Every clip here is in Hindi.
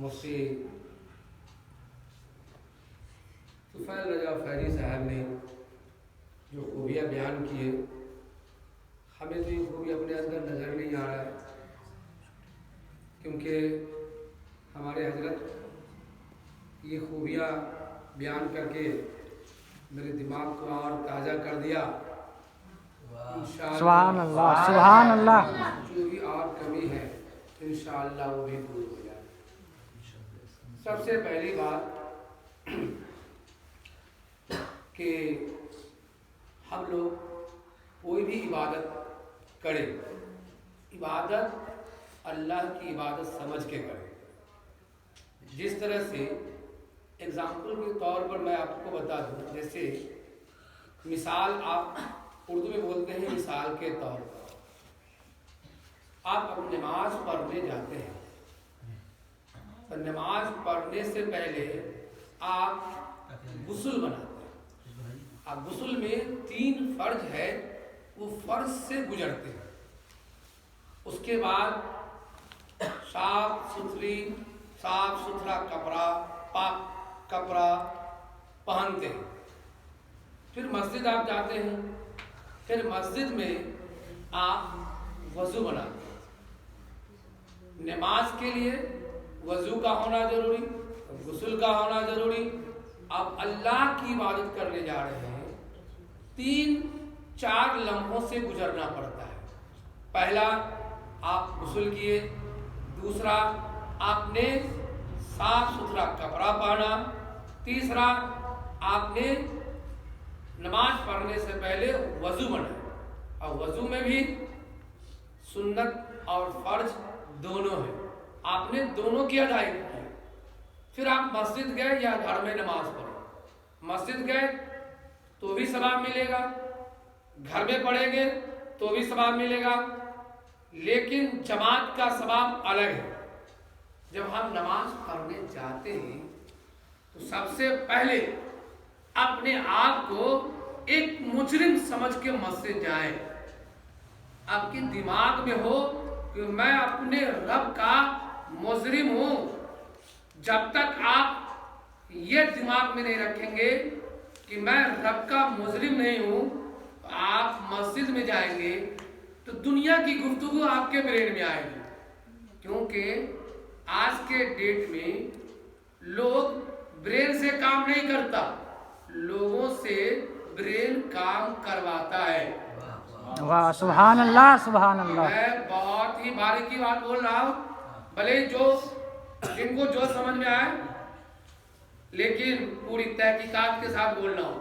मुफ्ती तुफैल रजा फैजी साहब ने जो खूबियाँ बयान किए, हमें तो ये खूबी अपने अंदर नज़र नहीं आ रहा है, क्योंकि हमारे हजरत ये खूबियाँ बयान करके मेरे दिमाग को और ताज़ा कर दिया। सुभान अल्लाह, सुभान अल्लाह। जो भी और कमी है इंशाअल्लाह वो भी दूर हो जाए। सबसे पहली बात कि हम लोग कोई भी इबादत करें, इबादत अल्लाह की इबादत समझ के करें। जिस तरह से एग्जाम्पल के तौर पर मैं आपको बता दूं, जैसे मिसाल आप उर्दू में बोलते हैं मिसाल के तौर पर, आप अब नमाज पढ़ने जाते हैं तो नमाज पढ़ने से पहले आप गुस्ल बनाते हैं। आप गुस्ल में 3 फर्ज है, वो फर्ज से गुजरते हैं। उसके बाद साफ सुथरा कपड़ा, पाक कपड़ा पहनते हैं। फिर मस्जिद आप जाते हैं, फिर मस्जिद में आप वजू बनाते हैं। नमाज के लिए वजू का होना जरूरी, गुस्ल का होना जरूरी। अब अल्लाह की इबादत करने जा रहे हैं, 3-4 लम्हों से गुजरना पड़ता है। पहला, आप गुस्ल किए। दूसरा, आपने साफ सुथरा कपड़ा पहना। तीसरा, आपने नमाज पढ़ने से पहले वजू बनाया। और वजू में भी सुन्नत और फर्ज दोनों है, आपने दोनों की अदायगी की। फिर आप मस्जिद गए या घर में नमाज पढ़े। मस्जिद गए तो भी सवाब मिलेगा, घर में पढ़ेंगे तो भी सवाब मिलेगा, लेकिन जमात का सवाब अलग है। जब हम नमाज पढ़ने जाते हैं तो सबसे पहले अपने आप को एक मुजरिम समझ के मस्जिद जाएं। आपके दिमाग में हो कि मैं अपने रब का मुजरिम हूं। जब तक आप ये दिमाग में नहीं रखेंगे कि मैं रब का मुजरिम नहीं हूं, तो आप मस्जिद में जाएंगे तो दुनिया की गुफ्तगू आपके ब्रेन में आएगी। क्योंकि आज के डेट में लोग ब्रेन से काम नहीं करता, लोगों से ब्रेन काम करवाता है। वाह, सुभान अल्लाह, सुभान अल्लाह। मैं बहुत ही बारीकी बात बोल रहा हूँ, भले जिनको जो समझ में आए, लेकिन पूरी तहकीकात के साथ बोल रहा हूँ।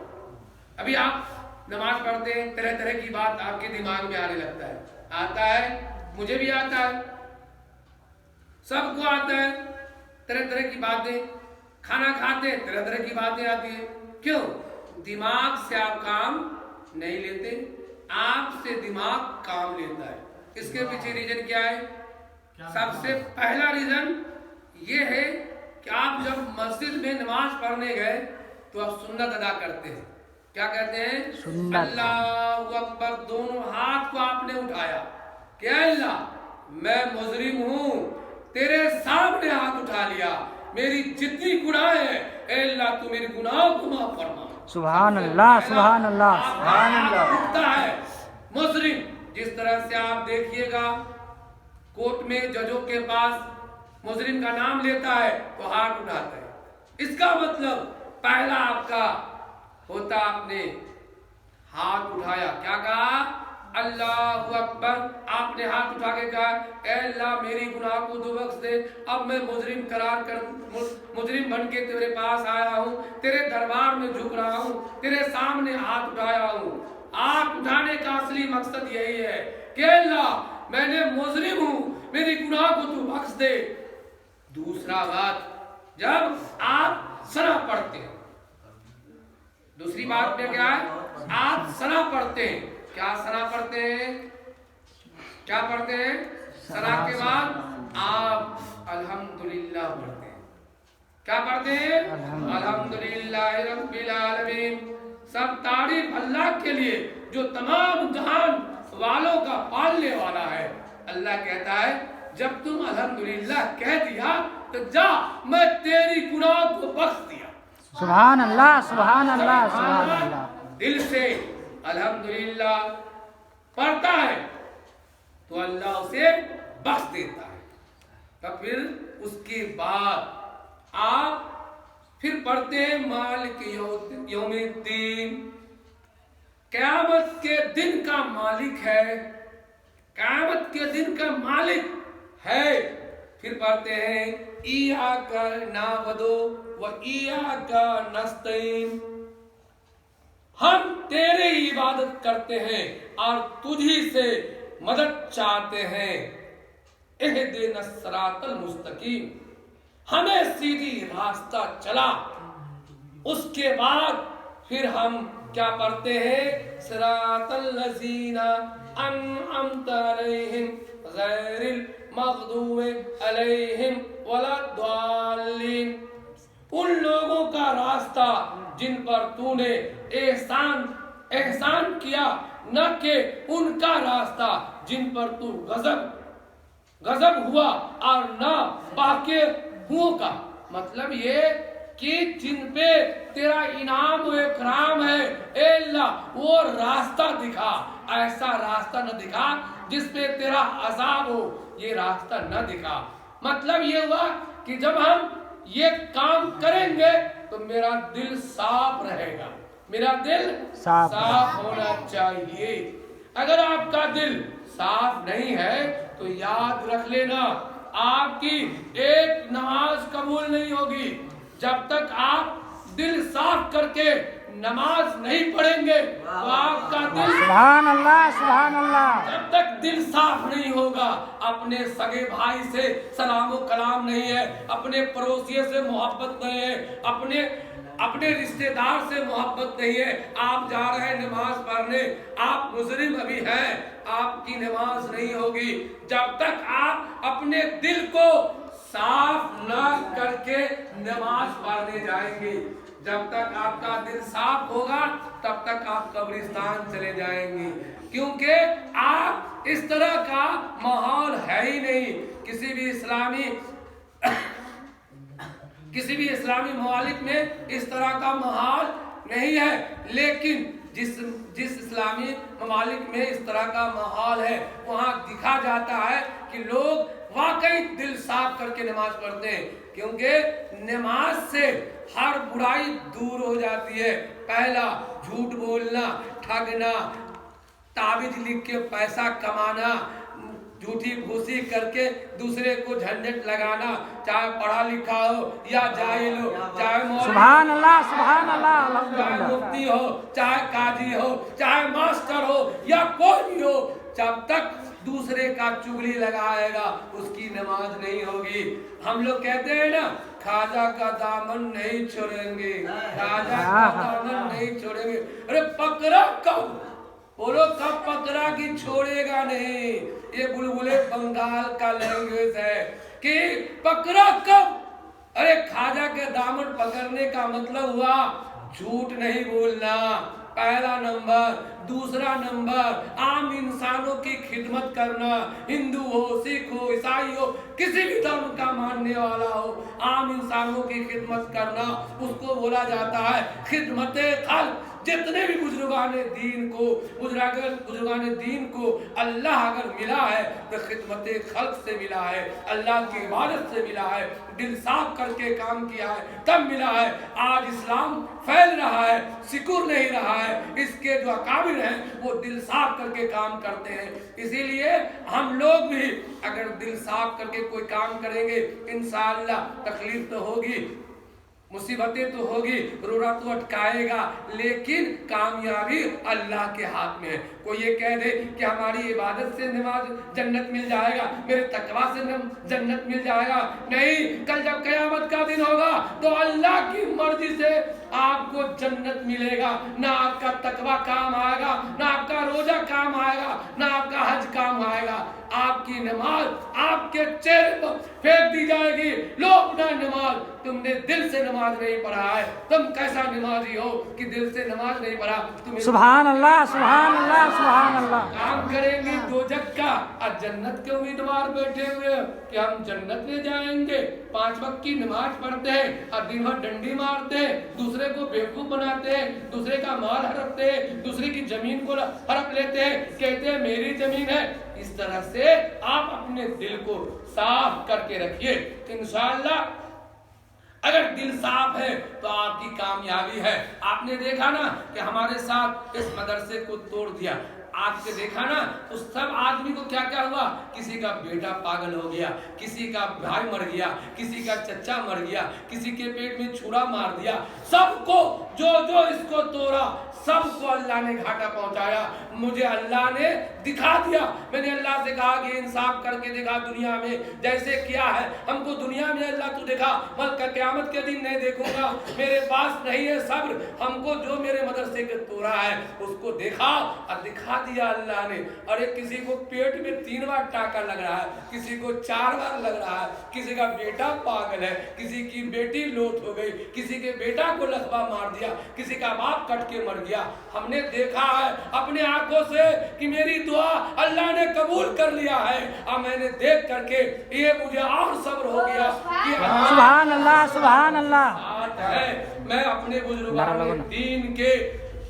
अभी आप नमाज पढ़ते हैं, तरह तरह की बात आपके दिमाग में आने लगता है। आता है, मुझे भी आता है, सबको आता है तरह तरह की बातें। खाना खाते हैं, तरह तरह की बातें आती है। क्यों? दिमाग से आप काम नहीं लेते, आपसे दिमाग काम लेता है। इसके पीछे रीजन क्या है? सबसे पहला रीजन ये है कि आप जब मस्जिद में नमाज पढ़ने गए तो आप सुन्नत अदा करते हैं। क्या कहते हैं? अल्लाहू अकबर। दोनों हाथ को आपने उठाया कि अल्लाह मैं मुजरिम हूँ, तेरे सामने हाथ उठा लिया। मेरी जितनी गुनाह है अल्लाह तू मेरे गुनाहों को माफ फरमा। सुभान अल्लाह, सुभान अल्लाह, सुभान अल्लाह। उठता है मुजरिम। जिस तरह से आप देखिएगा कोर्ट में जजों के पास मुजरिम का नाम लेता है तो हाथ उठाता है। इसका मतलब पहला आपका होता, आपने हाथ उठाया, क्या कहा? अल्लाहू अकबर। आपने हाथ उठा के कहा अल्लाह मेरी गुनाह को तू बख्श दे। अब मैं मुजरिम मुजरिम बन के तेरे पास आया हूँ, तेरे दरबार में झुक रहा हूँ, तेरे सामने हाथ उठाया हूँ। हाथ उठाने का असली मकसद यही है कि अल्लाह मैंने मुजरिम हूँ, मेरी गुनाह को तू बख्श दे। दूसरा बात, जब आप सना पढ़ते हैं, दूसरी बात में क्या है? आप सना पढ़ते हैं। क्या सना पढ़ते हैं? क्या पढ़ते हैं? सना के बाद आप अल्हम्दुलिल्लाह पढ़ते हैं। क्या पढ़ते हैं? अल्हम्दुलिल्लाह रब्बिल आलमीन। सब तारीफ अल्लाह के लिए जो तमाम जहान वालों का पालने वाला है। अल्लाह कहता है जब तुम अल्हम्दुलिल्लाह कह दिया तो जा, मैं तेरी गुनाह को बख्श दिया। सुभान अल्लाह, सुभान अल्लाह, सुभान अल्लाह। दिल से अल्हम्दुलिल्लाह पढ़ता है तो अल्लाह उसे बख्श देता है। तो फिर उसके बाद आप फिर पढ़ते हैं मालिक यौमिद्दीन, क़यामत के दिन का मालिक है, क़यामत के दिन का मालिक है। फिर पढ़ते हैं इय्याका नअबुदु व इय्याका नस्तईन, हम तेरे इबादत करते हैं और तुझी से मदद चाहते हैं। इहदिनस सिरातल मुस्तकीम, हमें सीधी रास्ता चला। उसके बाद फिर हम क्या पढ़ते हैं, सिरातल लज़ीना अनअमत अलैहिम गैरिल मग़दूबि अलैहिम वलद्दाल्लीन, उन लोगों का रास्ता जिन पर तूने एहसान किया, न कि उनका रास्ता जिन पर तू गजब हुआ और न बाकी हुओं का। मतलब ये कि जिन पे तेरा इनाम व इकराम है, ए अल्लाह वो रास्ता दिखा, ऐसा रास्ता न दिखा जिसपे तेरा अज़ाब हो, ये रास्ता न दिखा। मतलब ये हुआ कि जब हम ये काम करेंगे तो मेरा दिल साफ रहेगा, मेरा दिल साफ होना चाहिए। अगर आपका दिल साफ नहीं है तो याद रख लेना, आपकी एक नमाज कबूल नहीं होगी। जब तक आप दिल साफ करके नमाज नहीं पढ़ेंगे तो आपका दिल, सुभान अल्लाह, सुभान अल्लाह, जब तक दिल साफ नहीं होगा, अपने सगे भाई से सलाम व कलाम नहीं है, अपने पड़ोसियों से मोहब्बत नहीं है, अपने रिश्तेदार से मोहब्बत नहीं है, आप जा रहे हैं नमाज पढ़ने, आप मुजरिम अभी हैं, आपकी नमाज नहीं होगी। जब तक आप अपने दिल को साफ न करके नमाज पढ़ने जाएंगे, जब तक आपका दिल साफ होगा तब तक आप कब्रिस्तान चले जाएंगे, क्योंकि आप इस तरह का माहौल है ही नहीं। किसी भी इस्लामी ममालिक में इस तरह का माहौल नहीं है, लेकिन जिस इस्लामी ममालिक में इस तरह का माहौल है, वहाँ दिखा जाता है कि लोग वाकई दिल साफ करके नमाज पढ़ते हैं, क्योंकि नमाज से हर बुराई दूर हो जाती है। पहला झूठ बोलना, ठगना, ताबीज लिख के पैसा कमाना, झूठी घूसी करके दूसरे को झंझट लगाना, चाहे पढ़ा लिखा हो या जाहिल हो, चाहे सुभान अल्लाह, सुभान अल्लाह, चाहे मुफ्ती हो, चाहे काजी हो, चाहे मास्टर हो या कोई भी हो, जब तक दूसरे का चुगली लगाएगा उसकी नमाज नहीं होगी। हम लोग कहते हैं ना, खाजा का दामन नहीं छोड़ेंगे, खाजा का दामन नहीं छोड़ेंगे। अरे पकड़ा कब, बोलो कब पकड़ा कि छोड़ेगा नहीं। ये बुलबुले बंगाल का लैंग्वेज है कि पकड़ा कब। अरे खाजा के दामन पकड़ने का मतलब हुआ झूठ नहीं बोलना, पहला नंबर। दूसरा नंबर, आम इंसानों की खिदमत करना, हिंदू हो, सिख हो, ईसाई हो, किसी भी धर्म का मानने वाला हो, आम इंसानों की खिदमत करना, उसको बोला जाता है खिदमते खल्क। जितने भी बुजुर्गाने दीन को अल्लाह अगर मिला है तो खिदमते खल्क से मिला है, अल्लाह की इबादत से मिला है, दिल साफ करके काम किया है तब मिला है। आज इस्लाम फैल रहा है, सिकुड़ नहीं रहा है, इसके जो अकाबिर हैं वो दिल साफ करके काम करते हैं। इसीलिए हम लोग भी अगर दिल साफ करके कोई काम करेंगे, इंशाअल्लाह तकलीफ तो होगी, मुसीबतें तो होगी, रोना तो अटकाएगा, लेकिन कामयाबी अल्लाह के हाथ में है। कोई ये कह दे कि हमारी इबादत से नमाज जन्नत मिल जाएगा, मेरे तकवा से जन्नत मिल जाएगा, नहीं। कल जब क़यामत का दिन होगा तो अल्लाह की मर्जी से आपको जन्नत मिलेगा। ना आपका तकवा काम आएगा, ना आपका रोजा काम आएगा, ना आपका हज काम आएगा। आपकी नमाज आपके चेहरे पर फेंक दी जाएगी। लो अपना नमाज, तुमने दिल से नमाज नहीं पढ़ा है, तुम कैसा नमाजी हो कि दिल से नमाज नहीं पढ़ा। तुम्हें सुभान अल्लाह, सुभान अल्लाह, सुभान अल्लाह। काम करेंगे दोजख का और जन्नत के उम्मीदवार बैठे हुए कि हम जन्नत में जाएंगे। 5 वक्त की नमाज पढ़ते हैं और दिन भर डंडी मारते हैं, दूसरे को बेवकूफ बनाते हैं, दूसरे का माल हड़पते हैं, दूसरे की जमीन को हड़प लेते हैं, कहते हैं मेरी जमीन है। इस तरह से आप अपने दिल को साफ करके रखिए। इंशाअल्लाह अगर दिल साफ है तो आपकी कामयाबी है। आपने देखा ना कि हमारे साथ इस मदरसे को तोड़ दिया, आपके देखा ना उस सब आदमी को क्या क्या हुआ। किसी का बेटा पागल हो गया, किसी का भाई मर गया, किसी का चचा मर गया, किसी के पेट में छुरा मार दिया। सबको जो जो इसको तोड़ा सबको अल्लाह ने घाटा पहुंचाया। मुझे अल्लाह ने दिखा दिया। मैंने अल्लाह से कहा कि इंसाफ करके दिखा, दुनिया में जैसे किया है हमको दुनिया में अल्लाह तू दिखा, बल्कि क़यामत के दिन नहीं देखूंगा। मेरे पास नहीं है सब्र, हमको जो मेरे मदरसे के तोड़ा है उसको देखा और दिखा दिया अल्लाह ने। अरे किसी को पेट में 3 बार टाका लग रहा है, किसी को 4 बार लग रहा है, किसी का बेटा पागल है, किसी की बेटी लोट हो गई, किसी के बेटा को लकवा मार दिया, किसी का बाप कट के मर गया। हमने देखा है अपने आंखों से कि मेरी दुआ अल्लाह ने कबूल कर लिया है। और मैंने देख करके ये मुझे और सब्र हो गया कि सुभान अल्लाह, सुभान अल्लाह। है मैं अपने बुजुर्गों दीन के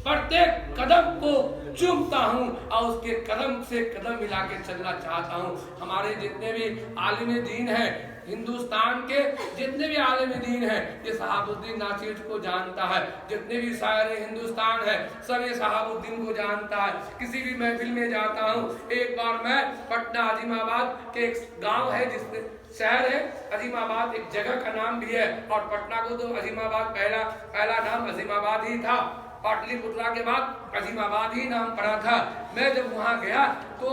प्रत्येक कदम को चूमता हूँ और उसके कदम से कदम मिला के चलना चाहता हूँ। हमारे जितने भी आलिम दीन हैं, हिंदुस्तान के जितने भी आलिम दीन हैं, ये शहाबुद्दीन नासिर को जानता है। जितने भी शायर हिंदुस्तान है सब ये शहाबुद्दीन को जानता है। किसी भी महफिल में जाता हूँ, एक बार मैं पटना अजीमाबाद के एक गाँव है जिसमें शहर है अजीमाबाद, एक जगह का नाम भी है, और पटना को तो अजीमाबाद पहला नाम अजीमाबाद ही था। पाटलिपुत्रा के बाद अजीमाबाद ही नाम पड़ा था। मैं जब वहाँ गया तो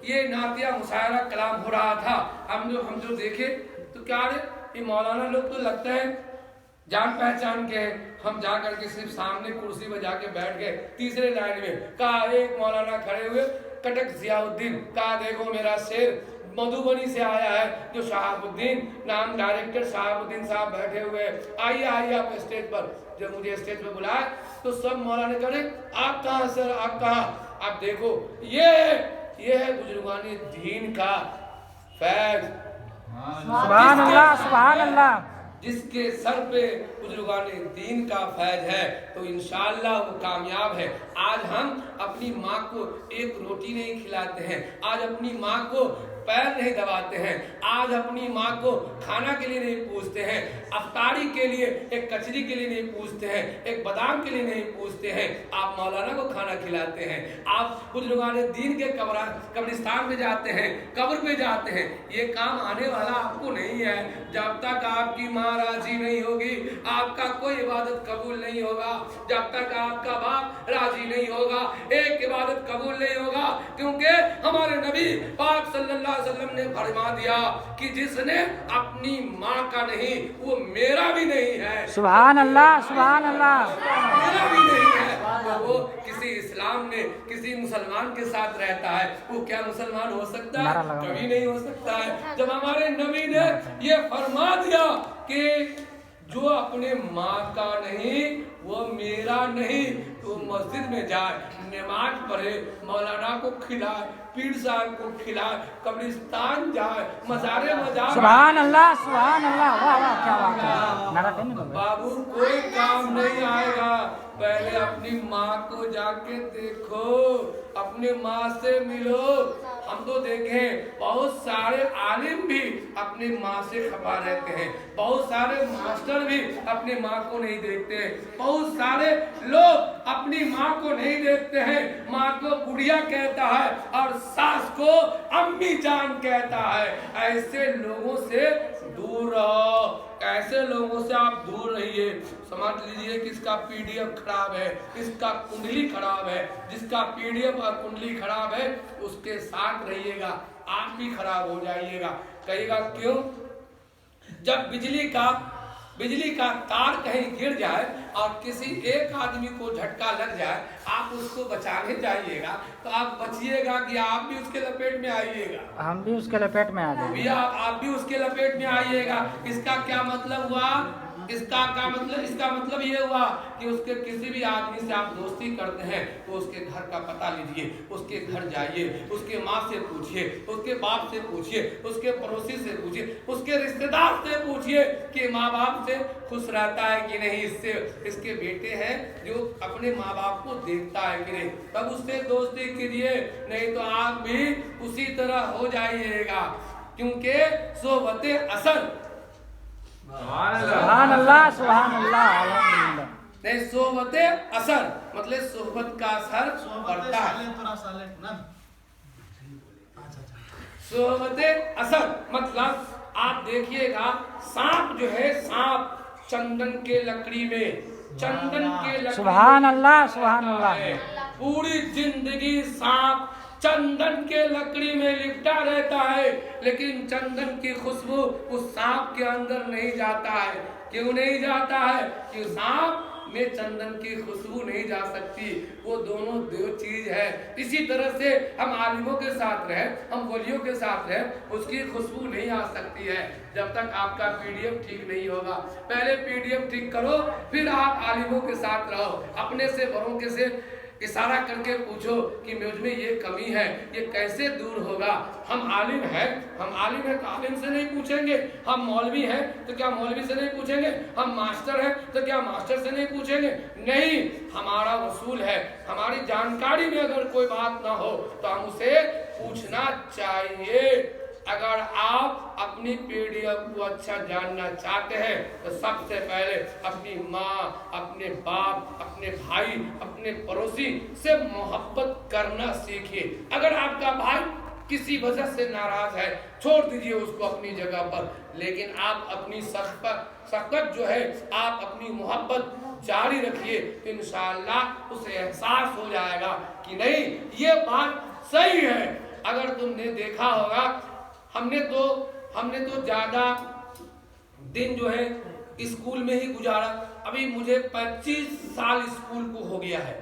ये नातिया मुशायरा कलाम हो रहा था। हम जो देखे तो क्या रे ये मौलाना लोग तो लगते हैं जान पहचान के। हम जा करके सिर्फ सामने कुर्सी में जाके बैठ गए। तीसरे लाइन में कहा एक मौलाना खड़े हुए, कटक जियाउद्दीन, कहा देखो मेरा शेर मधुबनी से आया है जो शहाबुद्दीन नाम डायरेक्टर शहाबुद्दीन साहब बैठे हुए, आइए आइए आप स्टेज पर। जब मुझे स्टेज पर बुलाया तो सब मौलाना करे आप कहाँ सर, आप कहाँ। आप देखो ये है बुजुर्गानी दीन का फैज। सुभान अल्लाह, सुभान अल्लाह। जिसके सर पे बुजुर्गाने दीन का फैज है तो इंशाअल्लाह वो कामयाब है। आज हम अपनी माँ को एक रोटी नहीं खिलाते हैं, आज अपनी माँ को पैर नहीं दबाते हैं, आज अपनी माँ को खाना के लिए नहीं पूछते हैं, अफ्तारी के लिए एक कचरी के लिए नहीं पूछते हैं, एक बादाम के लिए नहीं पूछते हैं। आप मौलाना को खाना खिलाते हैं, आप बुजुर्गाने दीन के कब्रिस्तान में जाते हैं, कब्र पे जाते हैं। ये काम आने वाला आपको नहीं है। जब तक आपकी माँ राजी नहीं होगी आपका कोई इबादत कबूल नहीं होगा। जब तक आपका बाप राजी नहीं होगा एक इबादत कबूल नहीं होगा। क्योंकि हमारे नबी पाक सल्लल्लाहु अलैहि वसल्लम ने फरमा दिया कि जिसने अपनी माँ का नहीं वो मेरा भी नहीं है। सुभान अल्लाह, सुभान अल्लाह। मेरा भी नहीं है तो वो किसी इस्लाम में किसी मुसलमान के साथ रहता है, वो क्या मुसलमान हो सकता है? कभी नहीं हो सकता है। जब हमारे नबी ने ये फरमा दिया कि जो अपने माँ का नहीं वो मेरा नहीं, तो मस्जिद में जाए, नमाज पढ़े, मौलाना को खिलाए, पीर साहब को खिलाए, कब्रिस्तान जाए, मज़ारे में जाए। सुभान अल्लाह, सुभान अल्लाह। वाह वाह, क्या बात है। बाबू कोई काम नहीं आएगा। पहले अपनी माँ को जाके देखो, अपनी माँ से मिलो। हम तो देखें बहुत सारे आलिम भी अपनी माँ से खफा रहते हैं, बहुत सारे मास्टर भी अपनी माँ को नहीं देखते, बहुत सारे लोग अपनी माँ को नहीं देखते हैं। माँ को बुढ़िया कहता है और सास को अम्मी जान कहता है। ऐसे लोगों से दूर रहो, ऐसे लोगों से आप दूर रहिए। समझ लीजिए कि इसका पीडीएफ खराब है, इसका कुंडली खराब है, जिसका पीडीएफ और कुंडली खराब है उसके साथ रहिएगा, आप भी खराब हो जाइएगा। कहिएगा क्यों? जब बिजली का बिजली का तार कहीं गिर जाए और किसी एक आदमी को झटका लग जाए, आप उसको बचाने जाइएगा तो आप बचिएगा कि आप भी उसके लपेट में आइएगा? हम भी उसके लपेट में आ जाएंगे। भैया आप भी उसके लपेट में आइएगा। इसका क्या मतलब हुआ? इसका मतलब ये हुआ कि उसके किसी भी आदमी से आप दोस्ती करते हैं तो उसके घर का पता लीजिए, उसके घर जाइए, उसके माँ से पूछिए, उसके बाप से पूछिए, उसके पड़ोसी से पूछिए, उसके रिश्तेदार से पूछिए कि माँ बाप से खुश रहता है कि नहीं, इससे इसके बेटे हैं जो अपने माँ बाप को देखता है कि नहीं, तब उससे दोस्ती कीजिए। नहीं तो आप भी उसी तरह हो जाइएगा, क्योंकि सोबते असर सुभान अल्लाह सुभान अल्लाह अल्हम्दुलिल्लाह। नहीं, सोबते असर मतलब सोहबत का असर पड़ता है। सोबते असर मतलब आप देखिएगा, सांप जो है, सांप चंदन के लकड़ी में, चंदन के लकड़ी सुभान अल्लाह सुभान अल्लाह। पूरी जिंदगी सांप चंदन के लकड़ी में लिपटा रहता है, लेकिन चंदन की खुशबू उस सांप के अंदर नहीं जाता है। क्यों नहीं जाता है? कि सांप में चंदन की खुशबू नहीं जा सकती। वो दोनों दो चीज है। इसी तरह से हम आलिमों के साथ रहे, हम वलियों के साथ रहे, उसकी खुशबू नहीं आ सकती है जब तक आपका पीडीएफ ठीक नहीं होगा। पहले पीडीएफ ठीक करो, फिर आप आलिमों के साथ रहो। अपने से बड़ों के से इशारा करके पूछो कि मुझ में ये कमी है, ये कैसे दूर होगा। हम आलिम हैं तो आलिम से नहीं पूछेंगे, हम मौलवी हैं तो क्या मौलवी से नहीं पूछेंगे, हम मास्टर हैं तो क्या मास्टर से नहीं पूछेंगे। नहीं, हमारा वसूल है, हमारी जानकारी में अगर कोई बात ना हो तो हम उसे पूछना चाहिए। अगर आप अपनी पीडीएफ को अच्छा जानना चाहते हैं तो सबसे पहले अपनी माँ, अपने बाप, अपने भाई, अपने पड़ोसी से मोहब्बत करना सीखिए। अगर आपका भाई किसी वजह से नाराज है, छोड़ दीजिए उसको अपनी जगह पर, लेकिन आप अपनी शफकत जो है, आप अपनी मोहब्बत जारी रखिए तो इंशाअल्लाह उसे एहसास हो जाएगा कि नहीं, ये बात सही है। अगर तुमने देखा होगा, हमने तो ज्यादा दिन जो है स्कूल में ही गुजारा। अभी मुझे 25 साल स्कूल को हो गया है,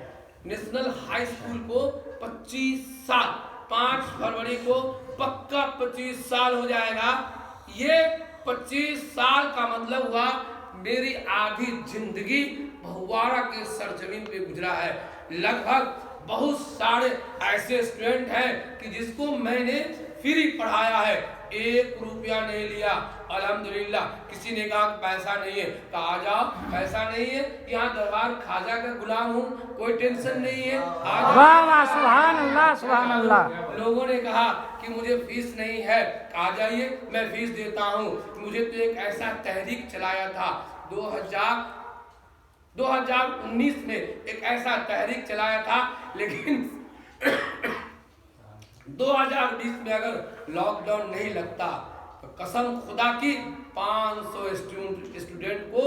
नेशनल हाई स्कूल को 25 साल, 5 फरवरी को पक्का 25 साल हो जाएगा। ये 25 साल का मतलब हुआ मेरी आधी जिंदगी बहुवारा के सरजमीन पे गुजरा है। लगभग बहुत सारे ऐसे स्टूडेंट हैं कि जिसको मैंने फ्री पढ़ाया है, 1 रुपया नहीं लिया। अल्हम्दुलिल्लाह। किसी ने कहा पैसा नहीं है, कहा जाओ पैसा नहीं है, यहाँ दरबार खाजा का गुलाम हूँ, कोई टेंशन नहीं है, वाह वाह सुभान अल्लाह सुभान अल्लाह। लोगों ने कहा कि मुझे फीस नहीं है, आ जाइए मैं फीस देता हूँ। मुझे तो एक ऐसा तहरीक चलाया था 2019 में, एक ऐसा तहरीक चलाया था, लेकिन 2020 में अगर लॉकडाउन नहीं लगता तो कसम खुदा की 500 स्टूडेंट को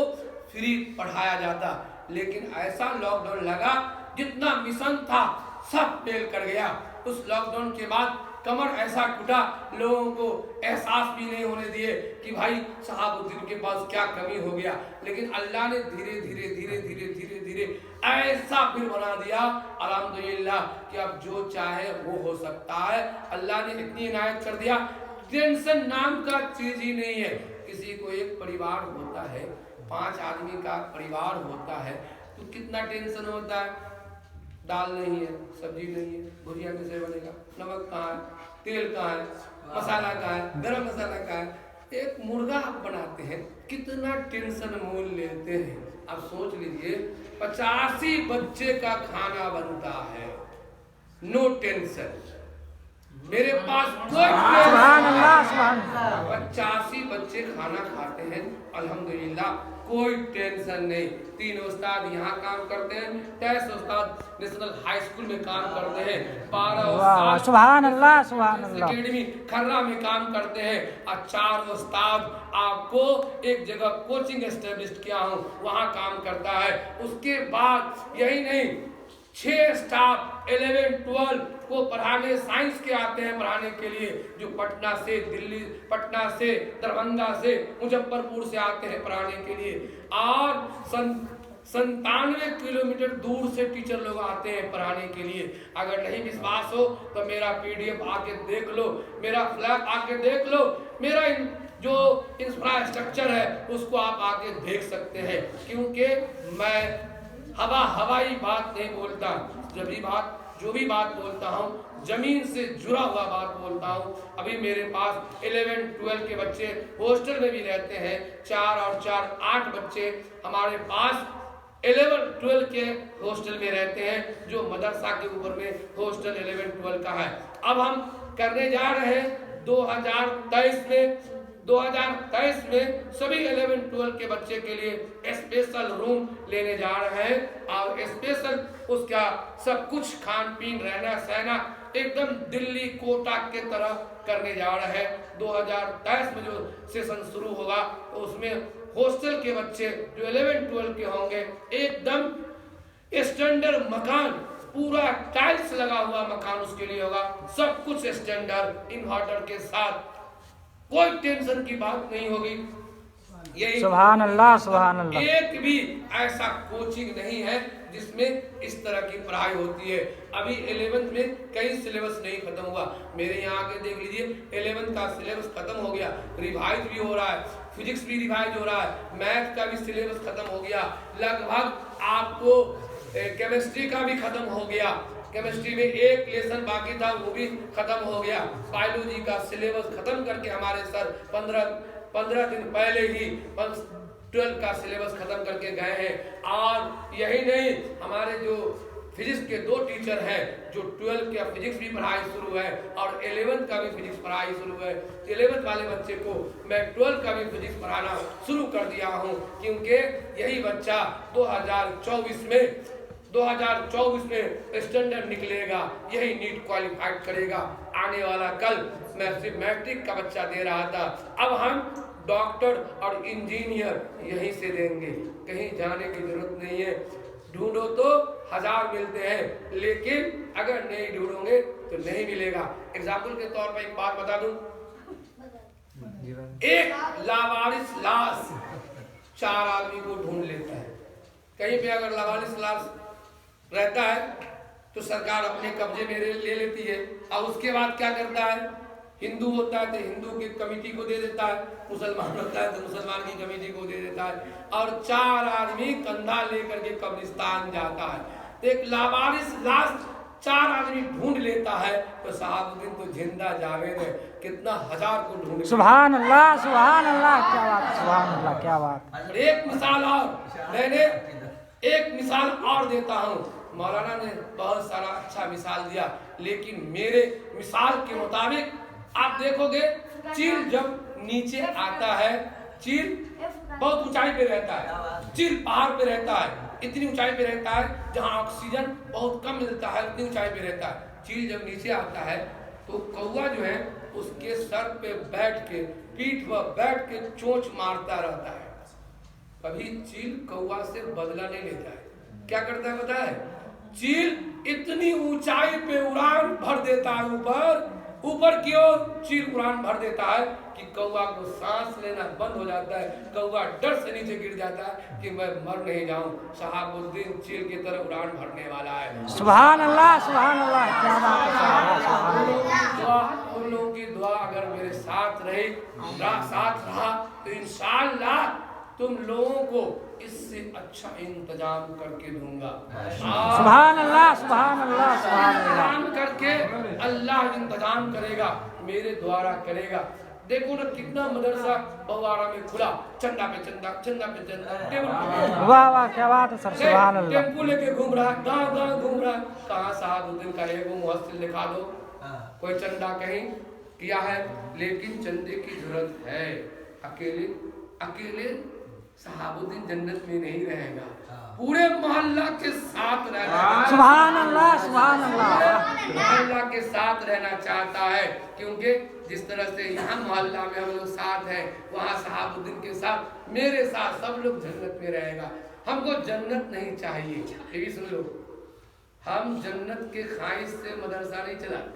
फ्री पढ़ाया जाता। लेकिन ऐसा लॉकडाउन लगा, जितना मिशन था सब फेल कर गया। उस लॉकडाउन के बाद कमर ऐसा टूटा, लोगों को एहसास भी नहीं होने दिए कि भाई शहाबुद्दीन के पास क्या कमी हो गया। लेकिन अल्लाह ने धीरे धीरे धीरे धीरे धीरे धीरे ऐसा फिर बना दिया अल्हम्दुलिल्लाह कि अब जो चाहे वो हो सकता है। अल्लाह ने इतनी इनायत कर दिया, टेंशन नाम का चीज ही नहीं है। किसी को एक परिवार होता है, 5 आदमी का परिवार होता है, तो कितना टेंशन होता है। दाल नहीं है, सब्जी नहीं है, भुजिया कैसे बनेगा, नमक कहाँ है, तेल कहाँ है, मसाला कहाँ है, गरम मसाला कहाँ है। एक मुर्गा आप बनाते हैं, कितना टेंशन मोल लेते हैं। आप सोच लीजिए 85 बच्चे का खाना बनता है, नो टेंशन। मेरे पास कोई सुभान अल्लाह सुभान अल्लाह। 85 बच्चे खाना खाते हैं, अल्हम्दुलिल्लाह, कोई टेंशन नहीं। 3 उस्ताद यहाँ काम करते हैं, 23 उस्ताद नेशनल हाई स्कूल में काम करते हैं, 12 उस्ताद सुभान अल्लाह सुभान अल्लाह एकेडमी खर्रा में काम करते हैं, और 4 उस्ताद आपको एक जगह कोचिंग एस्टेब्लिश किया हूँ, वहाँ काम करता है। उसके बाद यही नहीं, 6 स्टाफ 11-12 को पढ़ाने, साइंस के आते हैं पढ़ाने के लिए, जो पटना से दिल्ली, पटना से दरभंगा से मुजफ्फरपुर से आते हैं पढ़ाने के लिए, और 97 किलोमीटर दूर से टीचर लोग आते हैं पढ़ाने के लिए। अगर नहीं विश्वास हो तो मेरा PDF आके देख लो, मेरा फ्लैग आके देख लो, मेरा जो इंफ्रास्ट्रक्चर है उसको आप आके देख सकते हैं। क्योंकि मैं हवाई बात नहीं बोलता, जो भी बात बोलता हूँ जमीन से जुड़ा हुआ बात बोलता हूँ। अभी मेरे पास 11-12 के बच्चे हॉस्टल में भी रहते हैं, 4 और 4 8 बच्चे हमारे पास 11-12 के हॉस्टल में रहते हैं, जो मदरसा के ऊपर में हॉस्टल 11-12 का है। अब हम करने जा रहे हैं 2023 में सभी 11-12 के बच्चे के लिए स्पेशल रूम लेने जा रहे हैं, और स्पेशल उसका सब कुछ खान पीन रहना सहना एकदम दिल्ली कोटा के तरह करने जा रहे हैं। 2023 में जो सेशन शुरू होगा तो उसमें हॉस्टल के बच्चे जो 11-12 के होंगे, एकदम स्टैंडर्ड मकान, पूरा टाइल्स लगा हुआ मकान उसके लिए होगा, सब कुछ स्टैंडर्ड इन्वर्टर के साथ, कोई टेंशन की बात नहीं होगी। ये सुभान अल्लाह, सुभान अल्लाह। एक भी ऐसा कोचिंग नहीं है जिसमें इस तरह की पढ़ाई होती है। अभी 11th में कई सिलेबस नहीं खत्म हुआ, मेरे यहाँ आके देख लीजिए 11th का सिलेबस खत्म हो गया, रिवाइज भी हो रहा है, फिजिक्स भी रिवाइज हो रहा है, मैथ का भी सिलेबस खत्म हो गया, लगभग आपको केमिस्ट्री का भी खत्म हो गया, केमिस्ट्री में एक लेसन बाकी था वो भी खत्म हो गया, बायोलॉजी का सिलेबस खत्म करके हमारे सर 15 दिन पहले ही 12 का सिलेबस खत्म करके गए हैं। और यही नहीं, हमारे जो फिजिक्स के 2 टीचर हैं, जो 12 का फिजिक्स भी पढ़ाई शुरू है और 11th का भी फिजिक्स पढ़ाई शुरू है। 11th वाले बच्चे को मैं 12 का भी फिजिक्स पढ़ाना शुरू कर दिया हूँ, क्योंकि यही बच्चा 2024 में स्टैंडर्ड निकलेगा, यही नीट क्वालिफाइड करेगा। आने वाला कल मैं सिर्फ मैट्रिक का बच्चा दे रहा था, अब हम डॉक्टर और इंजीनियर यहीं से देंगे, कहीं जाने की जरूरत नहीं है। ढूंढो तो 1000 मिलते हैं, लेकिन अगर नहीं ढूंढोगे तो नहीं मिलेगा। एग्जाम्पल के तौर पर एक बात बता दूं, एक लावारिस लाश 4 आदमी को ढूंढ लेता है। कहीं पे अगर लावारिस लाश रहता है तो सरकार अपने कब्जे में ले लेती है, और उसके बाद क्या करता है, हिंदू होता है तो हिंदू की कमेटी को दे देता है, मुसलमान होता है तो मुसलमान की कमेटी को दे देता है, और 4 आदमी कंधा लेकर के कब्रिस्तान जाता है। तो एक लावारिस लाश 4 आदमी ढूंढ लेता है, तो शहाबुद्दीन तो जिंदा जावेद है, कितना 1000 को ढूंढ। सुभान अल्लाह, सुभान अल्लाह, क्या बात, सुभान अल्लाह, क्या बात। एक मिसाल और, मैंने एक मिसाल और देता हूँ। मौलाना ने बहुत सारा अच्छा मिसाल दिया, लेकिन मेरे मिसाल के मुताबिक आप देखोगे, चील जब नीचे आता है, चील बहुत ऊंचाई पे रहता है, चील पहाड़ पे रहता है, इतनी ऊंचाई पे रहता है जहाँ ऑक्सीजन बहुत कम मिलता है, उतनी ऊंचाई पे रहता है। चील जब नीचे आता है तो कौवा जो है उसके सर पे बैठ के, पीठ पर बैठ के चोंच मारता रहता है। कभी चील कौवा से बदला नहीं लेता है, क्या करता है पता है, चील इतनी ऊंचाई पे उड़ान भर देता है, ऊपर की ओर चील उड़ान भर देता है कि कौवा को सांस लेना बंद हो जाता है, कौवा डर से नीचे गिर जाता है कि मैं मर नहीं जाऊं। शहाबुद्दीन चील की तरह उड़ान भरने वाला है। सुभान अल्लाह, सुभान अल्लाह, क्या बात है। उन लोगों की दुआ अगर मेरे साथ रहा तो इंशाअल्लाह तुम लोगों को इससे अच्छा इंतजाम करके दूंगा। सुभान अल्लाह, सुभान अल्लाह, सुभान अल्लाह करके अल्लाह इंतजाम करेगा, मेरे द्वारा करेगा। देखो ना कितना मदरसा बहुआरा में खुला, चंदा पे चंदा, चंदा पे चंदा, टेबल वाह वाह, क्या बात है सर, सुभान अल्लाह। टेम्पू लेके घूम रहा, गाँव घूम रहा, कहाँ शहाबुद्दीन का एगो मुहस्सिल लिखा दो, कोई चंदा कहीं किया है, लेकिन चंदे की जरूरत है। अकेले शहाबुद्दीन जन्नत में नहीं रहेगा, पूरे मोहल्ला के साथ रहना। सुभान अल्लाह, सुभान अल्लाह। मोहल्ला के साथ रहना चाहता है, क्योंकि जिस तरह से यहाँ मोहल्ला में हम लोग साथ हैं, वहाँ शहाबुद्दीन के साथ, मेरे साथ सब लोग जन्नत में रहेगा। हमको जन्नत नहीं चाहिए, ये भी सुन लो, हम जन्नत के ख्वाहिश से मदरसा नहीं चलाते,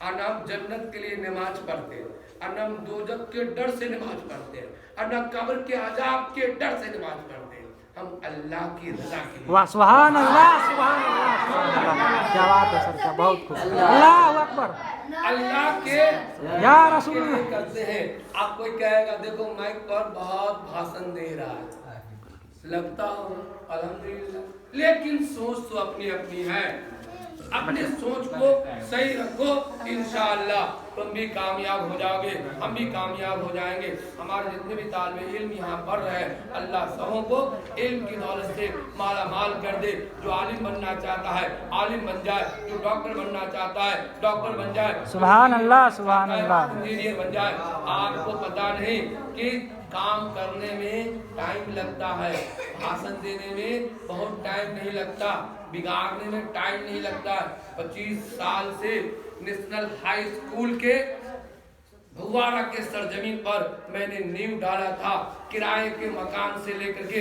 और हम जन्नत के लिए नमाज पढ़ते हैं, और हम दोजख के डर से नमाज पढ़ते हैं, और न कब्र के अजाब के डर से नमाज पढ़ते हैं। हम अल्लाह की रजा के लिए। वाह सुभान अल्लाह, सुभान अल्लाह, सुभान अल्लाह। क्या बात है सर, क्या बहुत खूब। अल्लाह अकबर। अल्लाह के या रसूल के लिए करते हैं। आप कोई कहेगा देखो माइक पर बहुत भाषण दे रहा है, लगता हो अल्हम्दुलिल्लाह, लेकिन सोच तो अपनी अपनी है। अपने सोच को सही रखो, इंशाअल्लाह तुम भी कामयाब हो जाओगे, हम भी कामयाब हो जाएंगे। हमारे जितने भी तालिबे इल्म यहाँ पढ़ रहे हैं, अल्लाह सबों को इल्म की दौलत से माला माल कर दे। जो आलिम बनना चाहता है आलिम बन जाए, जो डॉक्टर बनना चाहता है डॉक्टर बन जाए, सुभान अल्लाह, सुभान अल्लाह। इंजीनियर बन जाए। आपको पता नहीं कि काम करने में टाइम लगता है, भाषण देने में बहुत टाइम नहीं लगता, बिगाड़ने में टाइम नहीं लगता। 25 साल से नेशनल हाई स्कूल के भुवारा के सरजमीन पर मैंने नींव डाला था। किराए के मकान से लेकर के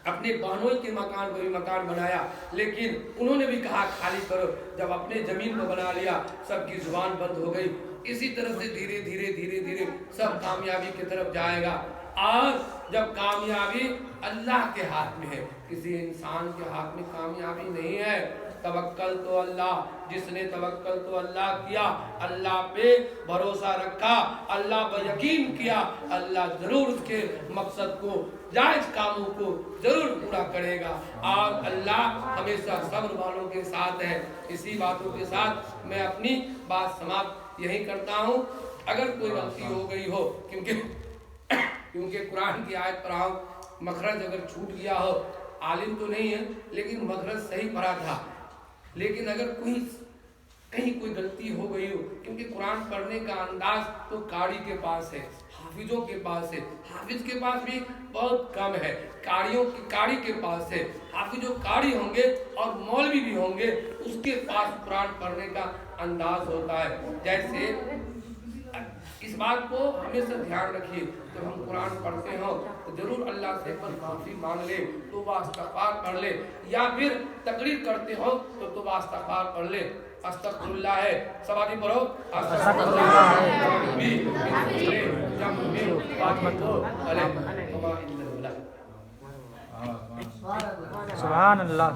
अपने बहनों के मकान को भी मकान बनाया, लेकिन उन्होंने भी कहा खाली करो। जब अपने जमीन को बना लिया, सबकी जुबान बंद हो गई। इसी तरह से धीरे धीरे धीरे धीरे सब कामयाबी की तरफ जाएगा। और जब कामयाबी अल्लाह के हाथ में है, किसी इंसान के हाथ में कामयाबी नहीं है। तवक्कल तो अल्लाह, जिसने तवक्कल तो अल्लाह किया, अल्लाह पे भरोसा रखा, अल्लाह पर यकीन किया, अल्लाह जरूर उसके मकसद को, जायज कामों को जरूर पूरा करेगा। और अल्लाह हमेशा सब्र वालों के साथ है। इसी बातों के साथ मैं अपनी बात समाप्त यही करता हूँ। अगर कोई गलती हो गई हो, क्योंकि कुरान की आयत पर आओ, मखरज अगर छूट गया हो, आलिम तो नहीं है लेकिन मखरज सही पढ़ा था, लेकिन अगर कहीं कोई गलती हो गई हो, क्योंकि कुरान पढ़ने का अंदाज तो कारी के पास है, हाफिजों के पास है, हाफिज के पास भी बहुत कम है, कारी के पास है। हाफिजों कारी होंगे और मौलवी भी होंगे, उसके पास कुरान पढ़ने का अंदाज होता है। जैसे इस बात को हमेशा ध्यान रखिए, जब हम कुरान पढ़ते हो तो जरूर अल्लाह से माफी मांग ले, तौबा इस्तग़फ़ार पढ़ ले, या फिर तकरीर करते हो तो तौबा इस्तग़फ़ार पढ़ ले। अस्तग़फ़िरुल्लाह है, सवारी पढ़ो, सुभान अल्लाह।